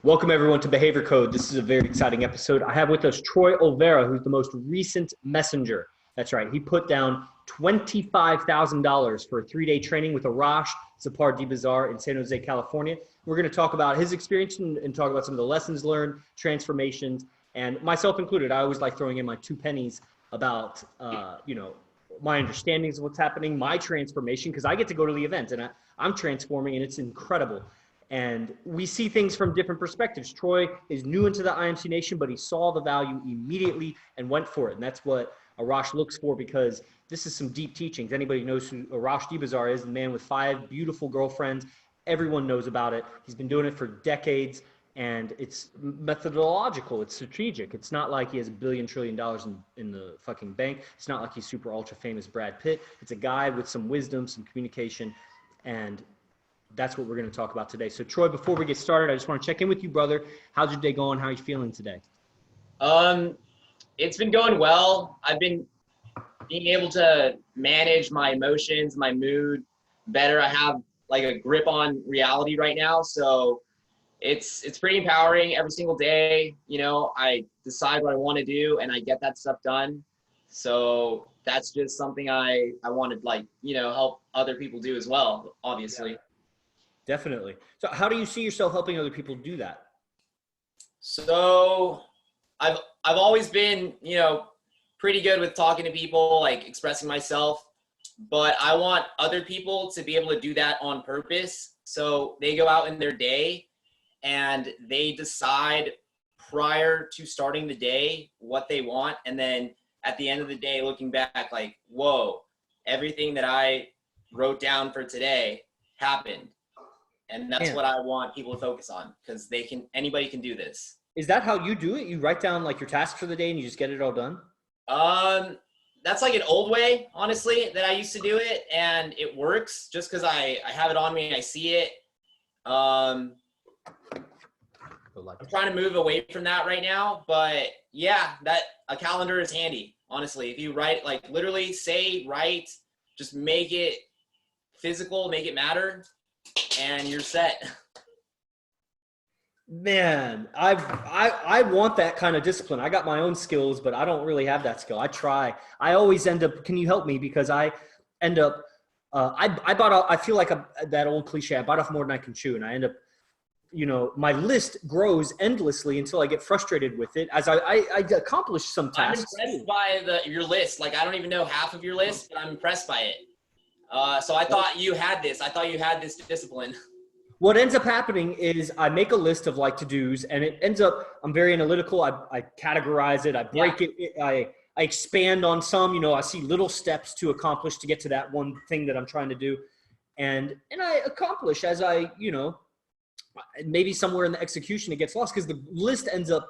Welcome everyone to Behavior Code. This is a very exciting episode. I have with us Troy Olvera, who's the most recent messenger. That's right. He put down $25,000 for a 3-day training with Arash Dibazar in San Jose, California. We're going to talk about his experience and talk about some of the lessons learned, transformations, and myself included. I always like throwing in my 2 pennies about, my understandings of what's happening, my transformation, because I get to go to the event and I'm transforming and it's incredible. And we see things from different perspectives. Troy is new into the IMC Nation, but he saw the value immediately and went for it. And that's what Arash looks for, because this is some deep teachings. Anybody knows who Arash Dibazar is, the man with 5 beautiful girlfriends. Everyone knows about it. He's been doing it for decades, and it's methodological. It's strategic. It's not like he has $1 billion, $1 trillion in the fucking bank. It's not like he's super ultra famous Brad Pitt. It's a guy with some wisdom, some communication, and that's what we're going to talk about today. So Troy, before we get started, I just want to check in with you, brother. How's your day going? How are you feeling today? It's been going well. I've been being able to manage my emotions, my mood better. I have like a grip on reality right now. So it's pretty empowering every single day. You know, I decide what I want to do and I get that stuff done. So that's just something I want to help other people do as well, obviously. Yeah. Definitely. So how do you see yourself helping other people do that? So I've always been, pretty good with talking to people, like expressing myself, but I want other people to be able to do that on purpose. So they go out in their day and they decide prior to starting the day what they want. And then at the end of the day, looking back like, whoa, everything that I wrote down for today happened. And that's what I want people to focus on, because anybody can do this. Is that how you do it? You write down like your tasks for the day and you just get it all done? That's like an old way, honestly, that I used to do it, and it works just because I have it on me and I see it. I'm trying to move away from that right now, but yeah, a calendar is handy, honestly. If you write, like literally write, just make it physical, make it matter, and you're set. Man, I want that kind of discipline. I got my own skills, but I don't really have that skill. I try. I always end up, can you help me? Because I end up, I feel like that old cliche, I bite off more than I can chew. And I end up, my list grows endlessly until I get frustrated with it as I accomplish some tasks. I'm impressed by your list. Like, I don't even know half of your list, but I'm impressed by it. So I thought you had this. I thought you had this discipline. What ends up happening is I make a list of like to-dos, and it ends up, I'm very analytical. I categorize it. I break it. I expand on some, I see little steps to accomplish to get to that one thing that I'm trying to do. And I accomplish as maybe somewhere in the execution, it gets lost because the list ends up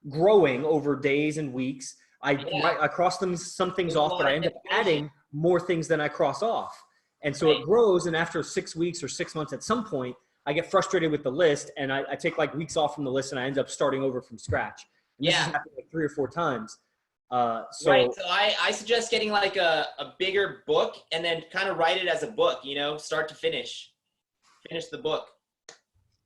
growing over days and weeks. I cross some things off, but I end up adding more things than I cross off. And so it grows. And after 6 weeks or 6 months, at some point, I get frustrated with the list, and I take like weeks off from the list, and I end up starting over from scratch. And this has happened like 3 or 4 times. So I suggest getting like a bigger book and then kind of write it as a book, start to finish the book.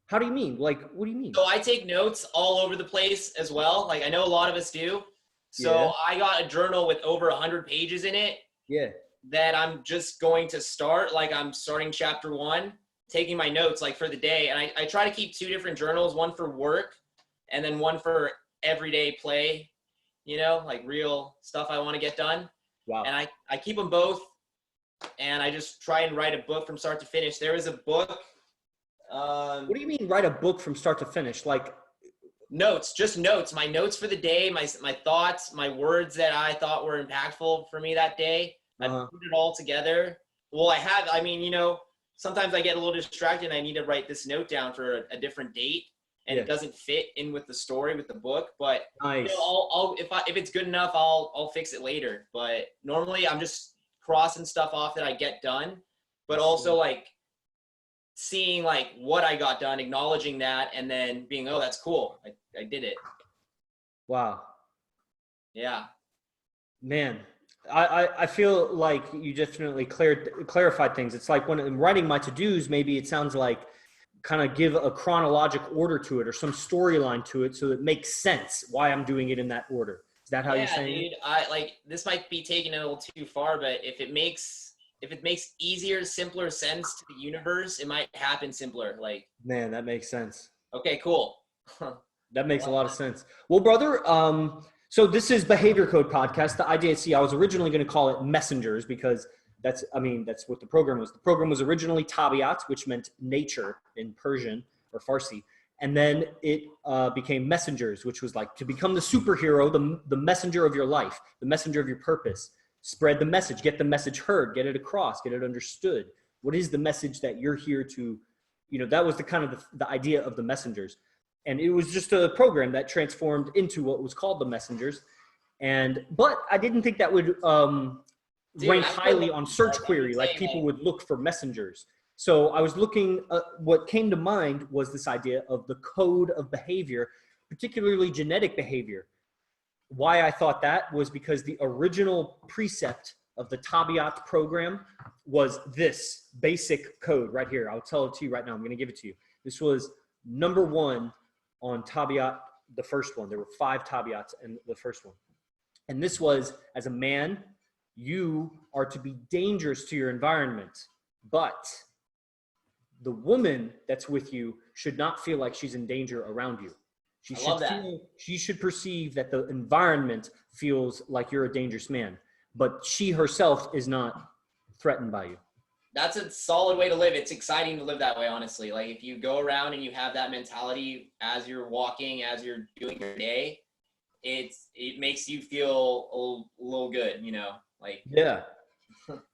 How do you mean? Like, what do you mean? So I take notes all over the place as well. Like I know a lot of us do. So I got a journal with over 100 pages in it. Yeah. That I'm just going to start, like I'm starting chapter 1, taking my notes like for the day. And I try to keep 2 different journals, one for work and then one for everyday play, like real stuff I want to get done. Wow. And I keep them both, and I just try and write a book from start to finish. There is a book. What do you mean write a book from start to finish? Like notes, just notes, my notes for the day, my thoughts, my words that I thought were impactful for me that day. I put it all together. Well, sometimes I get a little distracted and I need to write this note down for a different date, and it doesn't fit in with the story, with the book, but nice. If it's good enough, I'll fix it later. But normally I'm just crossing stuff off that I get done, but also like seeing like what I got done, acknowledging that, and then being, oh, that's cool. I did it. Wow. Yeah. Man, I feel like you definitely clarified things. It's like when I'm writing my to-dos, maybe it sounds like kind of give a chronologic order to it or some storyline to it so it makes sense why I'm doing it in that order. Is that how you're saying dude, it? I like this might be taken a little too far, but if it makes easier, simpler sense to the universe, it might happen simpler. Like, Man, that makes sense. okay, cool. That makes a lot of sense. Well, brother, so this is Behavior Code Podcast, the IDSC. I was originally going to call it Messengers because that's what the program was. The program was originally Tabiat, which meant nature in Persian or Farsi. And then it became Messengers, which was like to become the superhero, the messenger of your life, the messenger of your purpose. Spread the message, get the message heard, get it across, get it understood. What is the message that you're here to, that was the kind of the idea of the Messengers. And it was just a program that transformed into what was called the Messengers. But I didn't think that would rank highly on search query, like people would look for messengers. So I was looking, what came to mind was this idea of the code of behavior, particularly genetic behavior. Why I thought that was because the original precept of the Tabiat program was this basic code right here. I'll tell it to you right now. I'm going to give it to you. This was number 1 on Tabiat, the first one. There were 5 Tabiats in the first one. And this was, as a man, you are to be dangerous to your environment, but the woman that's with you should not feel like she's in danger around you. She should perceive that the environment feels like you're a dangerous man, but she herself is not threatened by you. That's a solid way to live. It's exciting to live that way, honestly. Like if you go around and you have that mentality as you're walking, as you're doing your day, it makes you feel a little good, like. Yeah.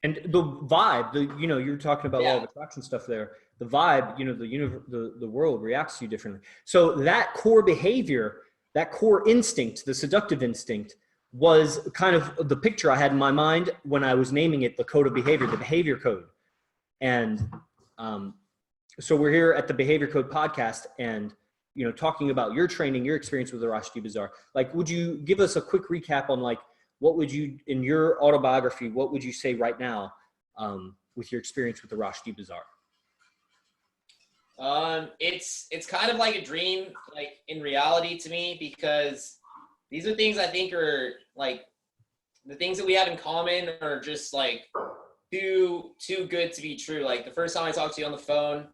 And the vibe, you're talking about law of attraction stuff there. The vibe, the world reacts to you differently. So that core behavior, that core instinct, the seductive instinct, was kind of the picture I had in my mind when I was naming it the code of behavior, the behavior code. And so we're here at the Behavior Code Podcast and, talking about your training, your experience with Arash Dibazar. Like, would you give us a quick recap on like, what would you, in your autobiography, what would you say right now with your experience with Arash Dibazar? It's kind of like a dream, like in reality to me, because these are things I think are like the things that we have in common are just like too good to be true. Like the first time I talked to you on the phone,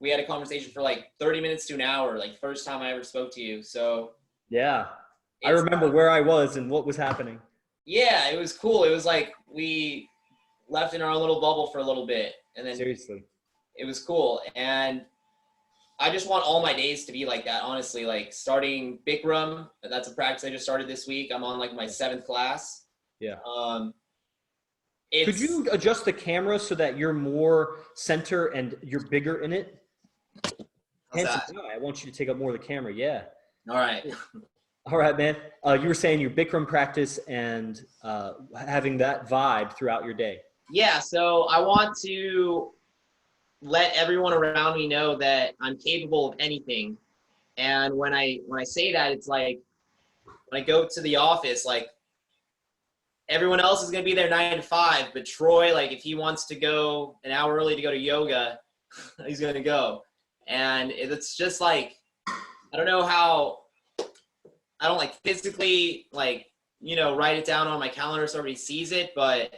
we had a conversation for like 30 minutes to an hour, like first time I ever spoke to you. So yeah, I remember where I was and what was happening. Yeah, it was cool. It was like we left in our little bubble for a little bit, and then seriously, it was cool. And I just want all my days to be like that, honestly. Like starting Bikram, that's a practice I just started this week. I'm on like my 7th class. Yeah. Could you adjust the camera so that you're more center and you're bigger in it? Handsome guy, I want you to take up more of the camera. Yeah. All right. All right, man. You were saying your Bikram practice and having that vibe throughout your day. Yeah, so I want to let everyone around me know that I'm capable of anything. And when I say that, it's like when I go to the office, like everyone else is going to be there 9 to 5, but Troy, like if he wants to go an hour early to go to yoga, he's going to go. And it's just like, I don't know how, I don't like physically like, write it down on my calendar so everybody sees it, but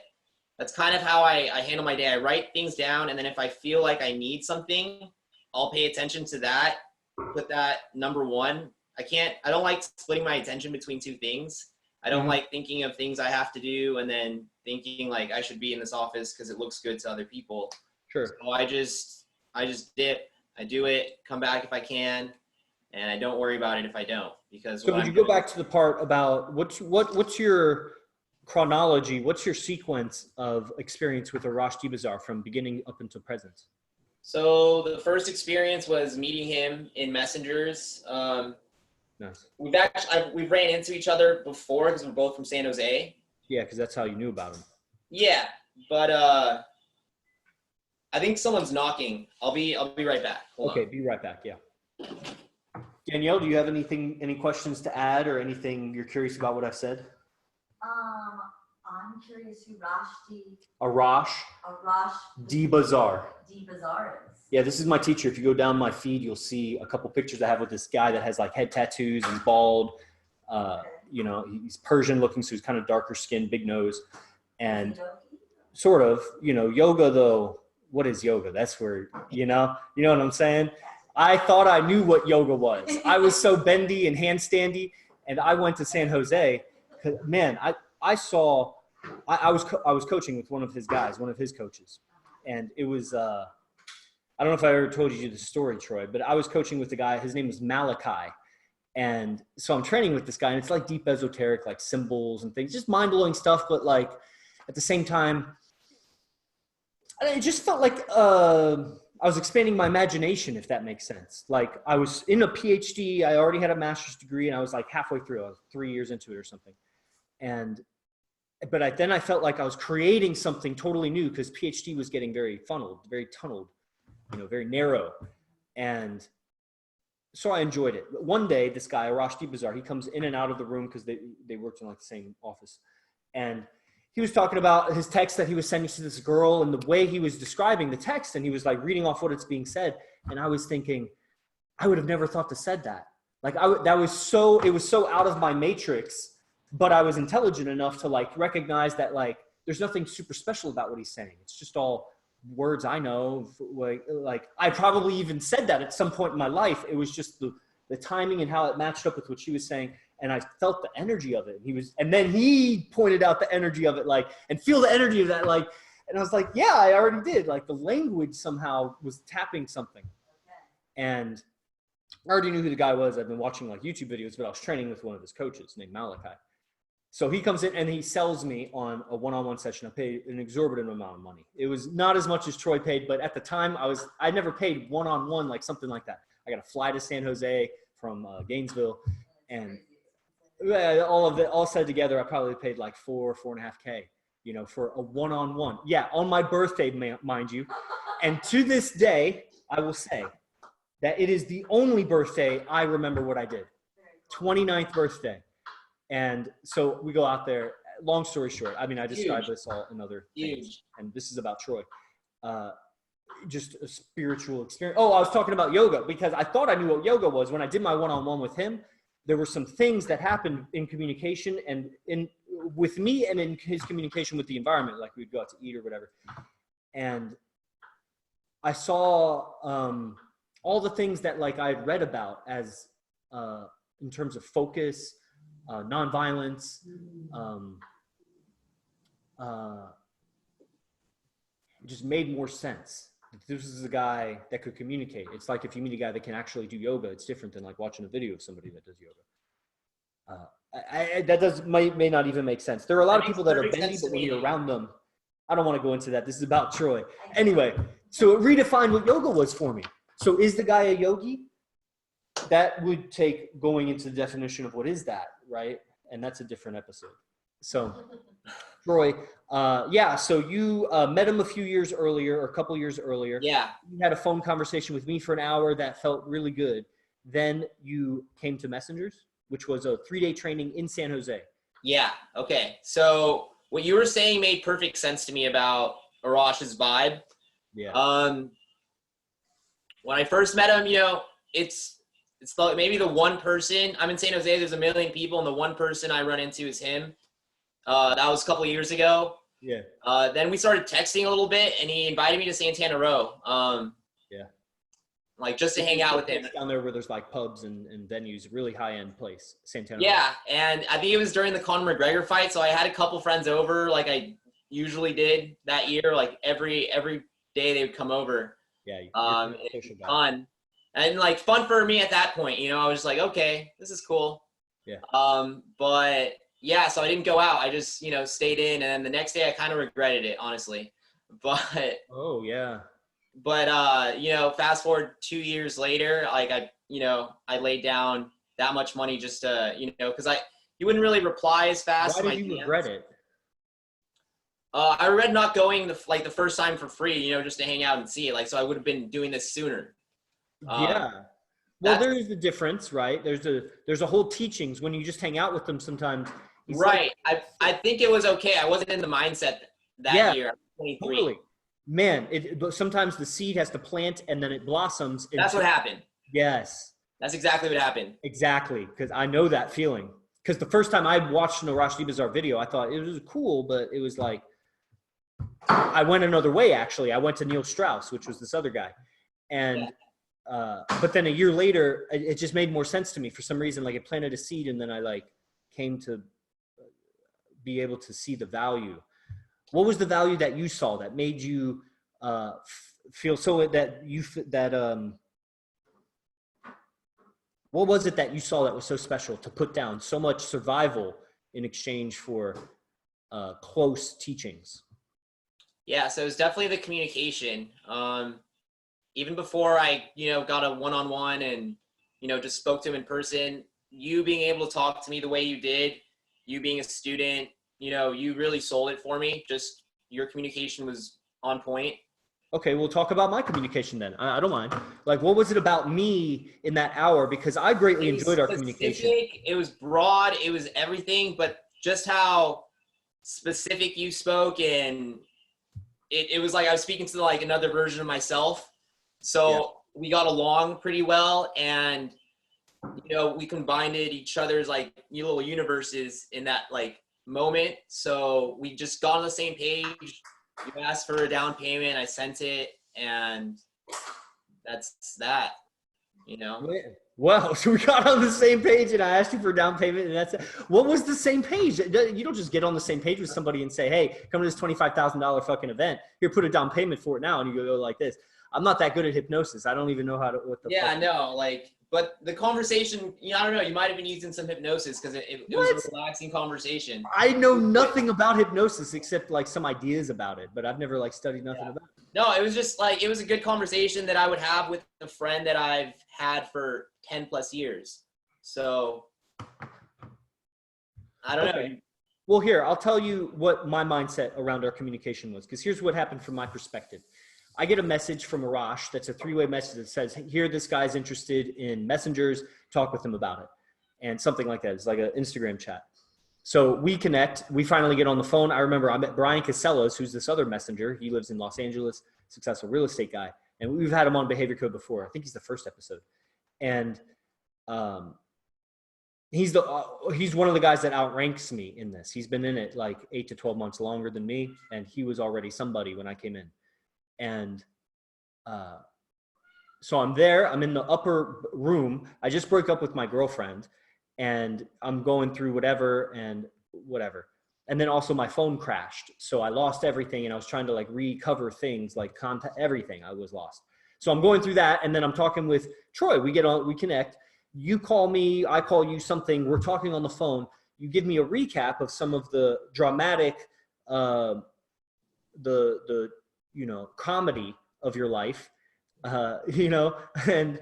that's kind of how I handle my day. I write things down, and then if I feel like I need something, I'll pay attention to that, put that number 1. I don't like splitting my attention between 2 things. I don't like thinking of things I have to do and then thinking like I should be in this office because it looks good to other people. Sure. So I just dip, I do it, come back if I can, and I don't worry about it if I don't. Because so would you go back to the part about what's your chronology? What's your sequence of experience with Arash Dibazar from beginning up until present? So the first experience was meeting him in Messengers. Nice. We've ran into each other before because we're both from San Jose. Yeah, because that's how you knew about him. Yeah, but I think someone's knocking. I'll be right back. Hold on. Be right back. Yeah. Danielle, do you have any questions to add or anything you're curious about what I've said? I'm curious who Arash Dibazar is. Yeah, this is my teacher. If you go down my feed, you'll see a couple pictures I have with this guy that has like head tattoos and bald. You know, he's Persian looking, so he's kind of darker skin, big nose. And sort of, you know, yoga though, what is yoga? That's where, you know what I'm saying? I thought I knew what yoga was. I was so bendy and handstandy, and I went to San Jose. Man, I was coaching with one of his guys, one of his coaches. And it was, I don't know if I ever told you the story, Troy, but I was coaching with the guy. His name was Malachi. And so I'm training with this guy, and it's like deep esoteric, like symbols and things, just mind-blowing stuff. But like at the same time, it just felt like I was expanding my imagination, if that makes sense. Like I was in a PhD, I already had a master's degree, and I was like halfway through. I was 3 years into it or something. But then I felt like I was creating something totally new, because PhD was getting very funneled, very tunneled, you know, very narrow. And so I enjoyed it. But one day, this guy, Arash Dibazar, he comes in and out of the room because they worked in like the same office. And he was talking about his text that he was sending to this girl and the way he was describing the text. And he was like reading off what it's being said. And I was thinking, I would have never thought to said that. Like it was so out of my matrix, but I was intelligent enough to like recognize that like, there's nothing super special about what he's saying. It's just all words I know. Like I probably even said that at some point in my life. It was just the timing and how it matched up with what she was saying. And I felt the energy of it. And then he pointed out the energy of it, like, and feel the energy of that, like, and I was like, yeah, I already did. Like the language somehow was tapping something. And I already knew who the guy was. I've been watching like YouTube videos, but I was training with one of his coaches named Malachi. So he comes in and he sells me on a one-on-one session. I paid an exorbitant amount of money. It was not as much as Troy paid, but at the time I never paid one-on-one like something like that. I got to fly to San Jose from Gainesville, and all said together, I probably paid like $4.5K, you know, for a one-on-one. Yeah, on my birthday, mind you. And to this day, I will say that it is the only birthday I remember what I did. 29th birthday. And so we go out there. Long story short, I mean, I describe this all in other things, and this is about Troy. Just a spiritual experience. Oh, I was talking about yoga because I thought I knew what yoga was. When I did my one-on-one with him, there were some things that happened in communication and with me and in his communication with the environment, like we'd go out to eat or whatever. And I saw all the things that like I had read about as in terms of focus, nonviolence, just made more sense. This is a guy that could communicate. It's like if you meet a guy that can actually do yoga, it's different than like watching a video of somebody that does yoga. That may not even make sense. There are a lot of people that are bendy, but when you're around them, I don't want to go into that. This is about Troy. Anyway, so it redefined what yoga was for me. So is the guy a yogi? That would take going into the definition of what is that, right? And that's a different episode. So Troy, yeah, so you met him a few years earlier or a couple years earlier. Yeah. You had a phone conversation with me for an hour that felt really good. Then you came to Messengers, which was a 3-day training in San Jose. Yeah. Okay. So what you were saying made perfect sense to me about Arash's vibe. Yeah. When I first met him, you know, it's maybe the one person. I'm in San Jose. There's a million people, and the one person I run into is him. That was a couple of years ago. Yeah. Then we started texting a little bit, and he invited me to Santana Row. Yeah. Like just to hang out with him. Down there where there's like pubs and venues, really high-end place, Santana Yeah, Row. and I think it was during the Conor McGregor fight, so I had a couple friends over, like I usually did that year. Like every day they would come over. Yeah. It was fun. And like fun for me at that point, you know, I was just like, okay, this is cool. Yeah. But yeah, so I didn't go out. I just, you know, stayed in, and then the next day I kind of regretted it, honestly. But oh yeah. But you know, fast forward 2 years later, like I laid down that much money just to, you know, because he wouldn't really reply as fast. Why did you regret it? I regret not going the first time for free, you know, just to hang out and see it. Like, so I would have been doing this sooner. Yeah. Well, there is the difference, right? There's a whole teachings when you just hang out with them sometimes. Right. I think it was okay. I wasn't in the mindset that year. 23. Totally. Man, but sometimes the seed has to plant and then it blossoms. That's what happened. Yes. That's exactly what happened. Exactly. Because I know that feeling. Because the first time I watched an Arash Dibazar video, I thought it was cool, but it was like, I went another way, actually. I went to Neil Strauss, which was this other guy. And, but then a year later, it just made more sense to me for some reason. Like it planted a seed and then I like came to be able to see the value. What was the value that you saw that made you feel so that you, what was it that you saw that was so special to put down so much survival in exchange for close teachings? Yeah, so it's definitely the communication. Even before I, got a one-on-one and, just spoke to him in person, you being able to talk to me the way you did, you being a student, you really sold it for me. Just your communication was on point. Okay, we'll talk about my communication then. I don't mind. Like, what was it about me in that hour? Because I greatly enjoyed our communication. It was broad. It was everything, but just how specific you spoke, and it was like I was speaking to like another version of myself. So we got along pretty well, and we combined each other's like little universes in that like moment. So we just got on the same page. You asked for a down payment, I sent it, and that's that, Well, so we got on the same page and I asked you for a down payment and that's it. What was the same page? You don't just get on the same page with somebody and say, hey, come to this $25,000 fucking event. Here, put a down payment for it now. And you go like this. I'm not that good at hypnosis. I don't even know I know. But the conversation, I don't know, you might've been using some hypnosis because it was a relaxing conversation. I know nothing about hypnosis except like some ideas about it, but I've never like studied nothing about it. No, it was just like, it was a good conversation that I would have with a friend that I've had for 10 plus years. So I don't know. Well, here, I'll tell you what my mindset around our communication was, because here's what happened from my perspective. I get a message from Arash that's a three-way message that says, here, this guy's interested in messengers, talk with him about it. And something like that. It's like an Instagram chat. So we connect. We finally get on the phone. I remember I met Brian Casellas, who's this other messenger. He lives in Los Angeles, successful real estate guy. And we've had him on Behavior Code before. I think he's the first episode. And he's one of the guys that outranks me in this. He's been in it like 8 to 12 months longer than me. And he was already somebody when I came in. And so I'm there. I'm in the upper room. I just broke up with my girlfriend. And I'm going through whatever. And then also my phone crashed. So I lost everything and I was trying to like recover things like contact, everything I was lost. So I'm going through that. And then I'm talking with Troy. We get on, we connect. You call me, I call you something. We're talking on the phone. You give me a recap of some of the dramatic, comedy of your life, and,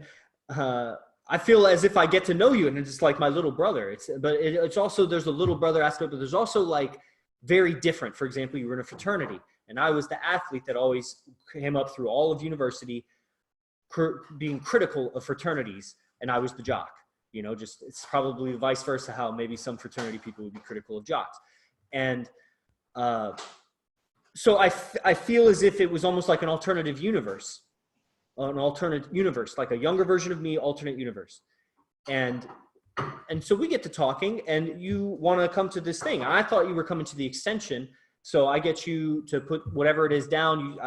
I feel as if I get to know you and it's like my little brother. It's also, there's a little brother aspect, but there's also like very different. For example, you were in a fraternity and I was the athlete that always came up through all of university being critical of fraternities. And I was the jock, it's probably vice versa, how maybe some fraternity people would be critical of jocks. And, so I feel as if it was almost like an alternative universe. Like a younger version of me, alternate universe. And so we get to talking and you want to come to this thing. I thought you were coming to the extension. So I get you to put whatever it is down.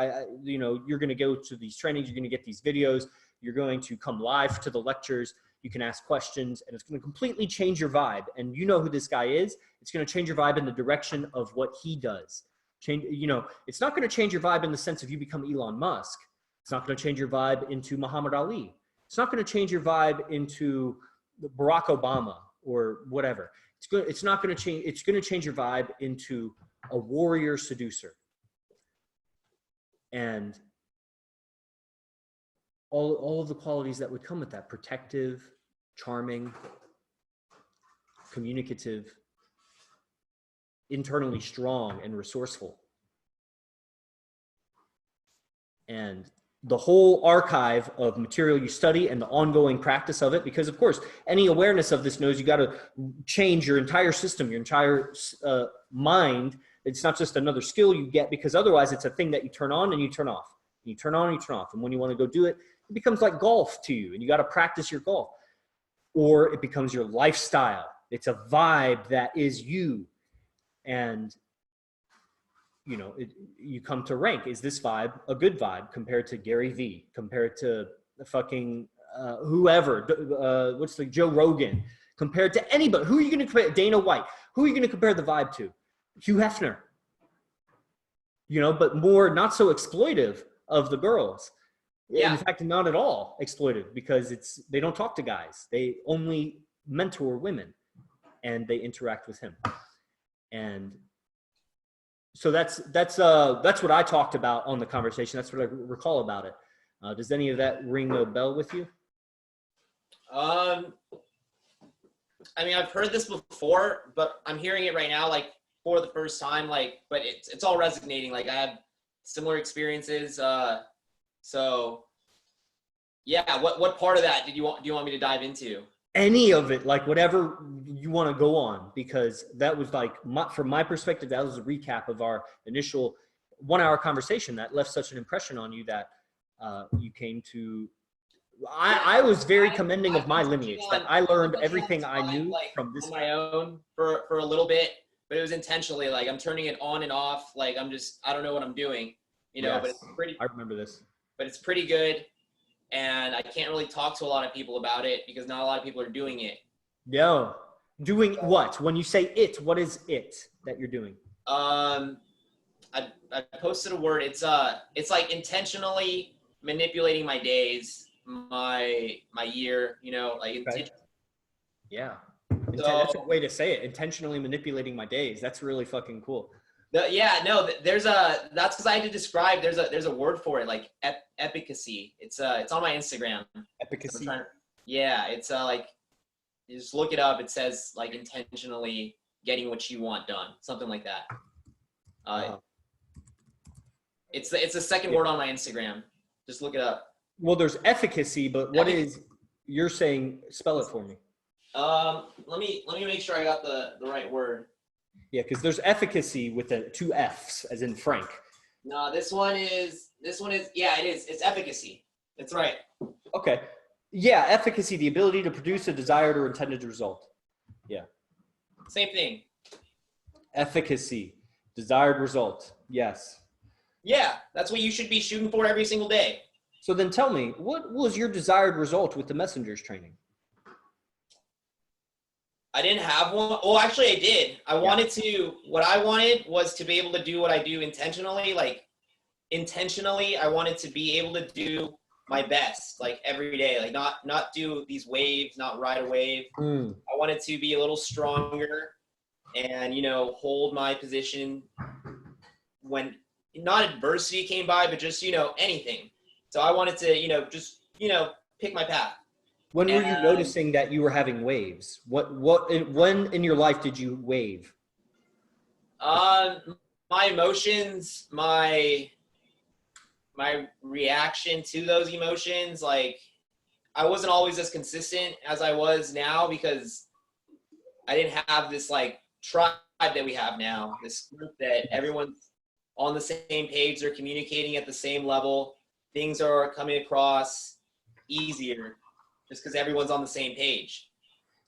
You're going to go to these trainings. You're going to get these videos. You're going to come live to the lectures. You can ask questions and it's going to completely change your vibe. And you know who this guy is. It's going to change your vibe in the direction of what he does. It's not going to change your vibe in the sense of you become Elon Musk. It's not going to change your vibe into Muhammad Ali. It's not going to change your vibe into Barack Obama or whatever. It's not going to change. It's going to change your vibe into a warrior seducer. And all of the qualities that would come with that: protective, charming, communicative, internally strong and resourceful. And the whole archive of material you study and the ongoing practice of it, because of course, any awareness of this knows you got to change your entire system, your entire mind It's not just another skill you get, because otherwise it's a thing that you turn on and you turn off. You turn on and you turn off. And when you want to go do it, it becomes like golf to you, and you got to practice your golf. Or it becomes your lifestyle. It's a vibe that is you. And, you know, you come to rank. Is this vibe a good vibe compared to Gary Vee, compared to the fucking whoever, what's the Joe Rogan, compared to anybody? Who are you going to compare? Dana White. Who are you going to compare the vibe to? Hugh Hefner. You know, but more not so exploitive of the girls. Yeah. In fact, not at all exploitive, because they don't talk to guys. They only mentor women, and they interact with him. And so that's what I talked about on the conversation. That's what I recall about it. Does any of that ring a bell with you? I mean, I've heard this before, but I'm hearing it right now, like for the first time, like, but it's all resonating. Like I have similar experiences. So yeah, what part of that do you want me to dive into? Any of it, like whatever you want to go on, because that was like, from my perspective, that was a recap of our initial 1-hour conversation that left such an impression on you that you came to. I was very commending of my lineage, that I learned everything I knew from this on my own for a little bit, but it was intentionally, like I'm turning it on and off, like I don't know what I'm doing, you know. Yes, but it's I remember this. But it's pretty good, and I can't really talk to a lot of people about it because not a lot of people are doing it. Yo, doing what? When you say it, what is it that you're doing? I posted a word. It's like intentionally manipulating my days, my year, you know, like okay. Yeah. That's a way to say it. Intentionally manipulating my days. That's really fucking cool. That's because I had to describe, there's a word for it, like efficacy. It's on my Instagram. Efficacy. It's like, you just look it up. It says like intentionally getting what you want done, something like that. It's the second word on my Instagram. Just look it up. Well, there's efficacy, but what is, you're saying, spell it for me. Let me make sure I got the right word. Yeah, because there's efficacy with the 2 F's, as in Frank. No, this one is, yeah, it is. It's efficacy. That's right. Okay. Yeah, efficacy, the ability to produce a desired or intended result. Yeah. Same thing. Efficacy, desired result. Yes. Yeah, that's what you should be shooting for every single day. So then tell me, what was your desired result with the messengers training? I didn't have one. Oh, actually I did. What I wanted was to be able to do what I do intentionally. Like intentionally, I wanted to be able to do my best, like every day, like not do these waves, not ride a wave. I wanted to be a little stronger and, you know, hold my position when not adversity came by, but just, you know, anything. So I wanted to, you know, just, you know, pick my path. When were you noticing that you were having waves? When in your life did you wave? My emotions, my reaction to those emotions, like I wasn't always as consistent as I was now because I didn't have this like tribe that we have now, this group that everyone's on the same page, they're communicating at the same level, things are coming across easier just because everyone's on the same page.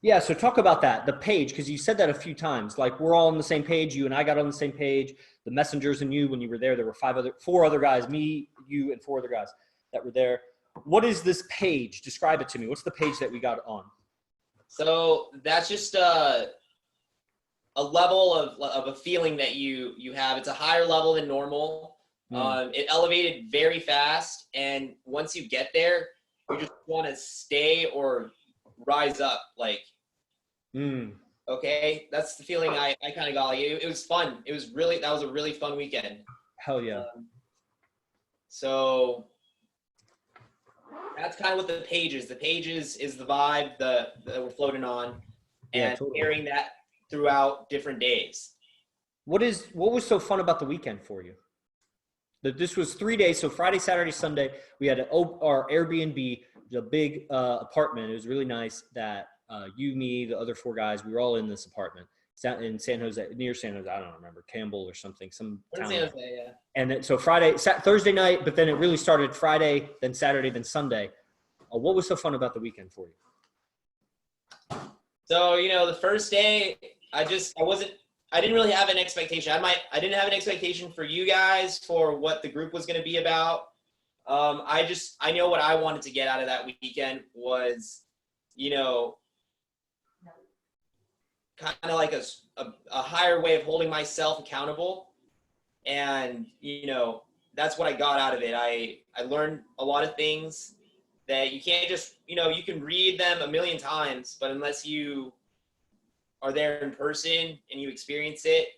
Yeah, so talk about that, the page, because you said that a few times, like we're all on the same page, you and I got on the same page, the messengers and you, when you were there were 4 other guys, me, you, and 4 other guys that were there. What is this page? Describe it to me. What's the page that we got on? So that's just a level of a feeling that you have. It's a higher level than normal. It elevated very fast, and once you get there, you just want to stay or rise up, like okay, that's the feeling I kind of got. Like it was fun. That was a really fun weekend. Hell yeah. So that's kind of what the page is. The page is the vibe that we're floating on, and carrying that throughout different days. What was so fun about the weekend for you? This was 3 days, so Friday, Saturday, Sunday. We had our Airbnb, a big apartment. It was really nice that you, me, the other 4 guys, we were all in this apartment. in San Jose, near San Jose. I don't remember, Campbell or something, some town. San Jose, yeah. And then, so Thursday night, but then it really started Friday, then Saturday, then Sunday. What was so fun about the weekend for you? So, the first day, I didn't really have an expectation. I didn't have an expectation for you guys for what the group was going to be about. I know what I wanted to get out of that weekend was, kind of like a higher way of holding myself accountable. And, that's what I got out of it. I learned a lot of things that you can't just, you can read them a million times, but unless you are there in person and you experience it,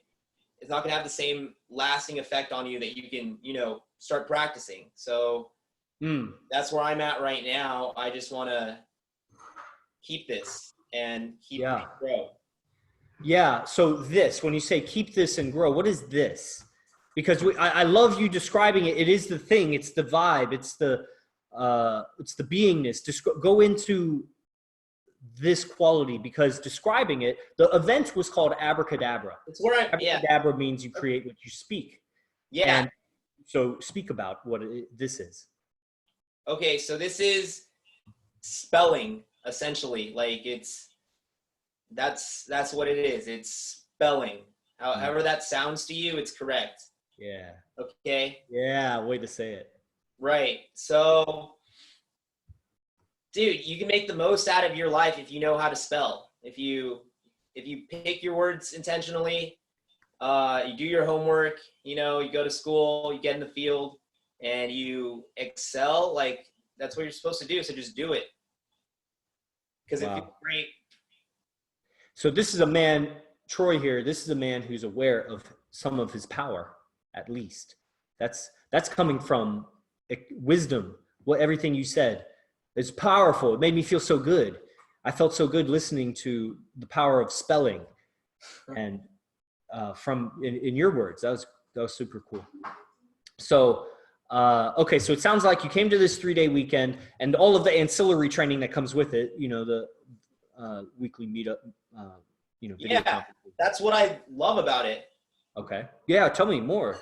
it's not going to have the same lasting effect on you that you can, start practicing. So that's where I'm at right now. I just want to keep this and keep it grow. Yeah. So when you say keep this and grow, what is this? Because I love you describing it. It is the thing. It's the vibe. It's the beingness. Just go into this quality, because describing it, the event was called Abracadabra. It's where Abracadabra means you create what you speak. Yeah. And so speak about what this is. Okay, so this is spelling, essentially. Like that's what it is. It's spelling. However that sounds to you, it's correct. Yeah. Okay. Yeah, way to say it. Right. So, dude, you can make the most out of your life if you know how to spell. If you pick your words intentionally, you do your homework, you go to school, you get in the field, and you excel, like that's what you're supposed to do. So just do it. Because it feels great. So this is a man, Troy here, this is a man who's aware of some of his power, at least. That's coming from wisdom. Everything you said is powerful. It made me feel so good. I felt so good listening to the power of spelling, and in your words, that was super cool. So, okay, so it sounds like you came to this 3-day weekend and all of the ancillary training that comes with it. The weekly meetup. Video conferences. That's what I love about it. Okay. Yeah, tell me more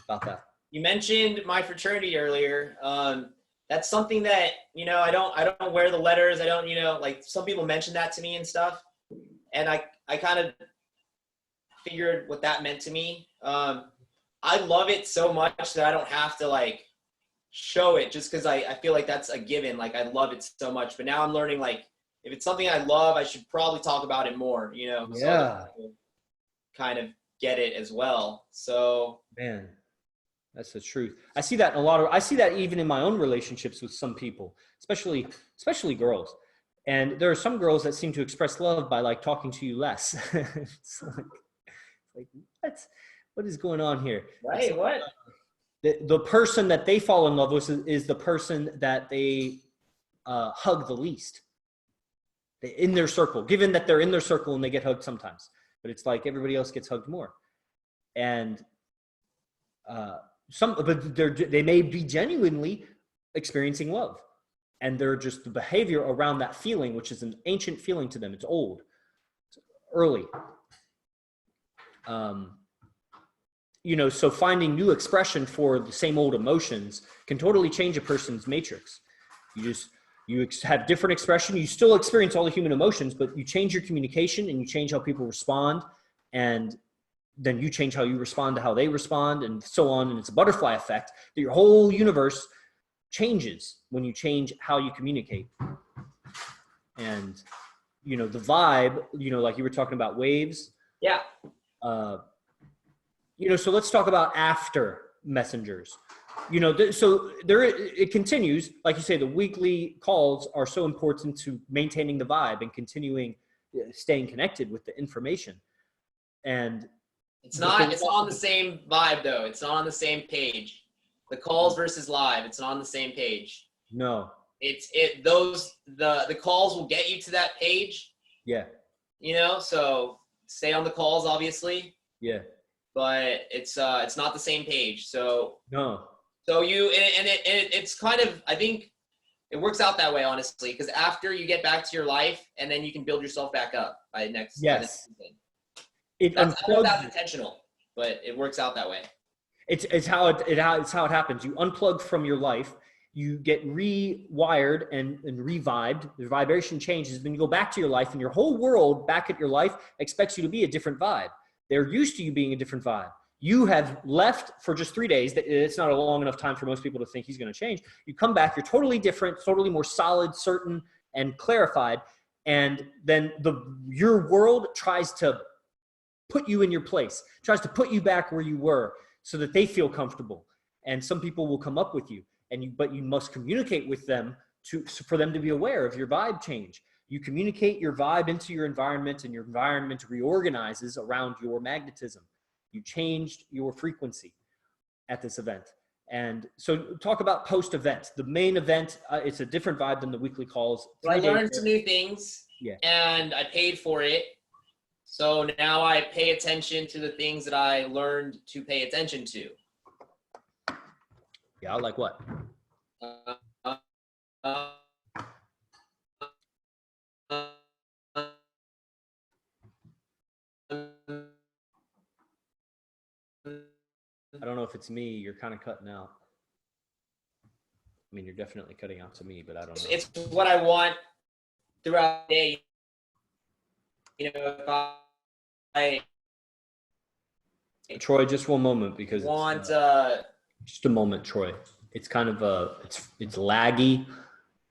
about that. You mentioned my fraternity earlier. That's something that, I don't wear the letters. I don't, like some people mention that to me and stuff. And I kind of figured what that meant to me. I love it so much that I don't have to like show it just because I feel like that's a given. Like I love it so much, but now I'm learning like, if it's something I love, I should probably talk about it more, Yeah. So kind of get it as well. So man, that's the truth. I see that I see that even in my own relationships with some people, especially girls. And there are some girls that seem to express love by like talking to you less. It's like what is going on here? Right. What? The person that they fall in love with is the person that they hug the least. In their circle, given that they're in their circle and they get hugged sometimes, but it's like everybody else gets hugged more. And but they may be genuinely experiencing love, and they're just the behavior around that feeling, which is an ancient feeling to them. It's old, it's early. So finding new expression for the same old emotions can totally change a person's matrix. You have different expression. You still experience all the human emotions, but you change your communication and you change how people respond. And then you change how you respond to how they respond, and so on. And it's a butterfly effect that your whole universe changes when you change how you communicate. And, the vibe, like you were talking about waves. Yeah. So let's talk about after messengers. So it continues, like you say, the weekly calls are so important to maintaining the vibe and continuing staying connected with the information. And it's not on the same vibe though. It's not on the same page. The calls versus live, it's not on the same page. No. The calls will get you to that page. Yeah. So stay on the calls obviously. Yeah. But it's not the same page. So no. So it's kind of, I think it works out that way, honestly, because after you get back to your life and then you can build yourself back up by next. Yes. By next season. it I don't know if unplugs. that's intentional, but it works out that way. It's how it happens. You unplug from your life, you get rewired and revived. The vibration changes. Then you go back to your life, and your whole world back at your life expects you to be a different vibe. They're used to you being a different vibe. You have left for just 3 days. It's not a long enough time for most people to think he's going to change. You come back, you're totally different, totally more solid, certain, and clarified. And then your world tries to put you in your place, tries to put you back where you were so that they feel comfortable. And some people will come up with you, but you must communicate with them for them to be aware of your vibe change. You communicate your vibe into your environment, and your environment reorganizes around your magnetism. You changed your frequency at this event. And so talk about post-event. The main event, it's a different vibe than the weekly calls. So I learned some new things, and I paid for it. So now I pay attention to the things that I learned to pay attention to. Yeah, like what? I don't know if it's me. You're kind of cutting out. I mean, you're definitely cutting out to me, but I don't know. It's what I want throughout the day. You know, if I Troy, just one moment, because want just a moment, Troy. It's kind of it's laggy,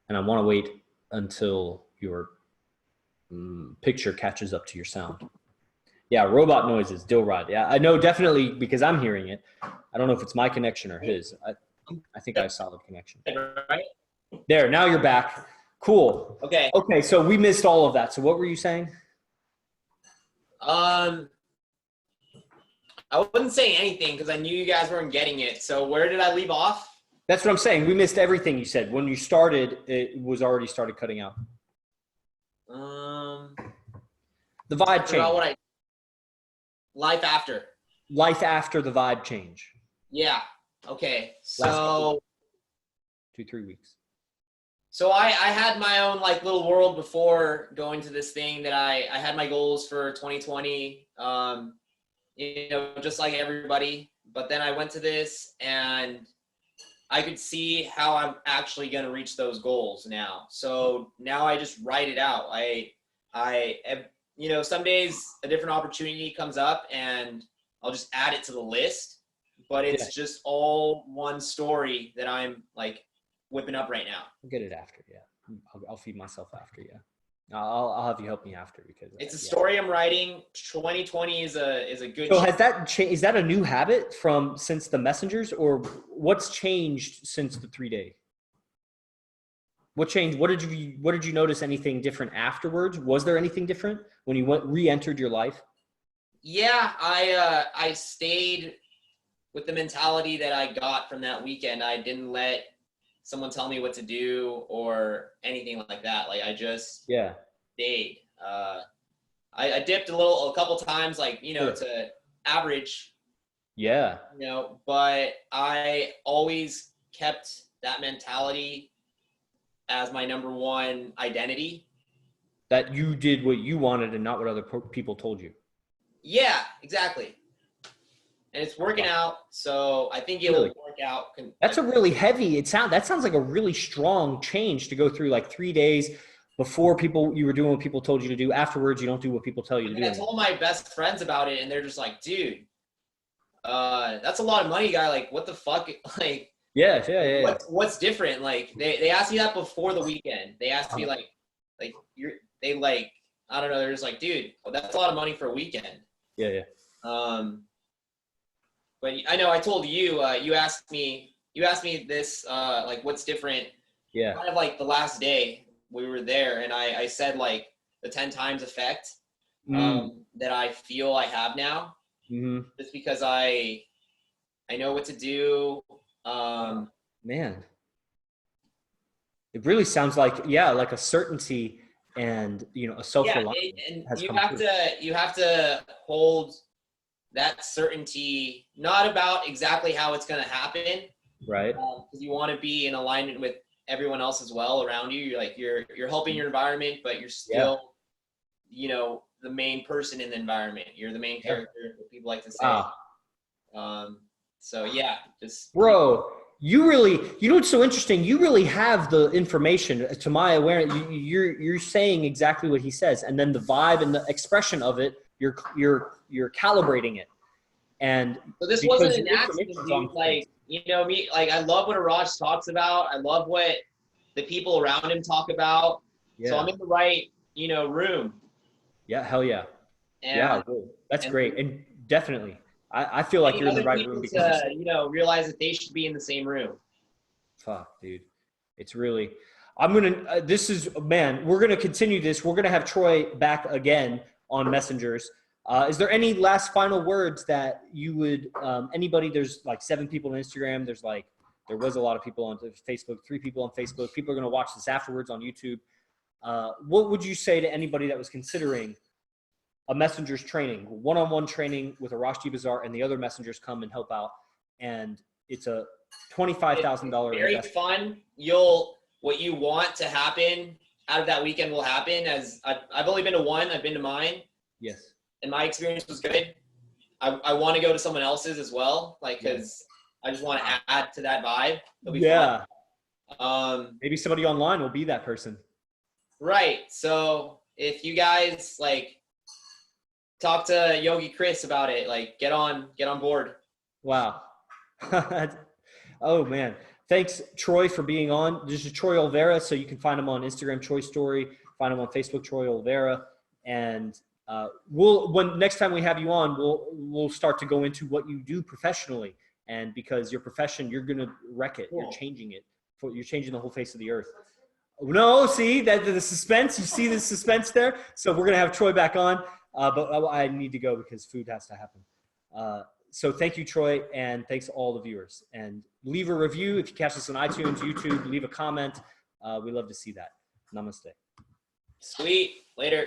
and I want to wait until your picture catches up to your sound. Yeah, robot noises, Dilrod. Yeah, I know definitely because I'm hearing it. I don't know if it's my connection or his. I think I have solid connection. right? There, now you're back. Cool. Okay. Okay, so we missed all of that. So what were you saying? I wouldn't say anything because I knew you guys weren't getting it. So where did I leave off? That's what I'm saying. We missed everything you said. When you started, it was already started cutting out. The vibe change. Life after. Life after the vibe change. Yeah. Okay. So 2-3 weeks. So I had my own like little world before going to this thing that I had my goals for 2020. You know, just like everybody. But then I went to this and I could see how I'm actually going to reach those goals now. So now I just write it out. You know, some days a different opportunity comes up and I'll just add it to the list, but it's just all one story that I'm like whipping up right now. I'll get it after. Yeah. I'll feed myself after. Yeah. I'll have you help me after because it's a story I'm writing. 2020 is a good. So has that changed? Is that a new habit since the messengers, or what's changed since the 3-day? What changed? What did you notice? Anything different afterwards? Was there anything different when you re-entered your life? Yeah, I stayed with the mentality that I got from that weekend. I didn't let someone tell me what to do or anything like that. Like I just stayed. I dipped a couple times, like, you know, to average. Yeah. You know, but I always kept that mentality as my number one identity. That you did what you wanted and not what other people told you. Yeah, exactly. And it's working out, so I think it'll work out. That's a really heavy. That sounds like a really strong change to go through. Like 3 days before you were doing what people told you to do. Afterwards, you don't do what people tell you to do. I told my best friends about it, and they're just like, "Dude, that's a lot of money, guy. Like, what the fuck? Like, yeah. What's different? Like, they asked me that before the weekend. They asked me like I don't know. They're just like, dude, that's a lot of money for a weekend. Yeah. But I know I told you, you asked me this, like what's different? Yeah. Kind of like the last day we were there, and I said like the 10 times effect that I feel I have now, just because I know what to do. Man, it really sounds like like a certainty and a self-reliance. And you have to hold that certainty, not about exactly how it's going to happen, right? Because you want to be in alignment with everyone else as well around you. You're helping your environment, but you're still, the main person in the environment. You're the main character, what people like to say. Wow. So yeah, just Bro, you really, you know what's so interesting? You really have the information. To my awareness, you're saying exactly what he says, and then the vibe and the expression of it, you're calibrating it. And so this because wasn't an your accident, information's on dude. point. Like, you know me, like I love what Arash talks about. I love what the people around him talk about. So Yeah. I'm in the right, you know, room. Yeah. Hell yeah. Yeah. And Cool. That's and great. And definitely, I feel like getting you're in the other right room people because you're to, saying, you know, realize that they should be in the same room. fuck, dude. It's really, I'm going to, this is, man, we're going to continue this. We're going to have Troy back again on Messengers. Is there any last final words that you would, anybody, there's like 7 people on Instagram. There was a lot of people on Facebook, 3 people on Facebook. People are going to watch this afterwards on YouTube. What would you say to anybody that was considering a Messengers training, one-on-one training with Arash Dibazar, and the other Messengers come and help out? And it's a $25,000 Very investment. fun. What you want to happen out of that weekend will happen. As I've only been to one, I've been to mine. Yes. And my experience was good. I want to go to someone else's as well, like, because I just want to add to that vibe. It'll be fun. Maybe somebody online will be that person. Right. So if you guys like talk to Yogi Chris about it, like get on board. Wow. Oh man. Thanks, Troy, for being on. This is Troy Olvera, so you can find him on Instagram, Troy Story. Find him on Facebook, Troy Olvera. And when next time we have you on, we'll start to go into what you do professionally. And because your profession, you're gonna wreck it. Cool. You're changing it. You're changing the whole face of the earth. No, see that the suspense. You see the suspense there. So we're gonna have Troy back on, but I need to go because food has to happen. So thank you, Troy, and thanks to all the viewers. And leave a review if you catch us on iTunes, YouTube. Leave a comment. We love to see that. Namaste. Sweet. Later.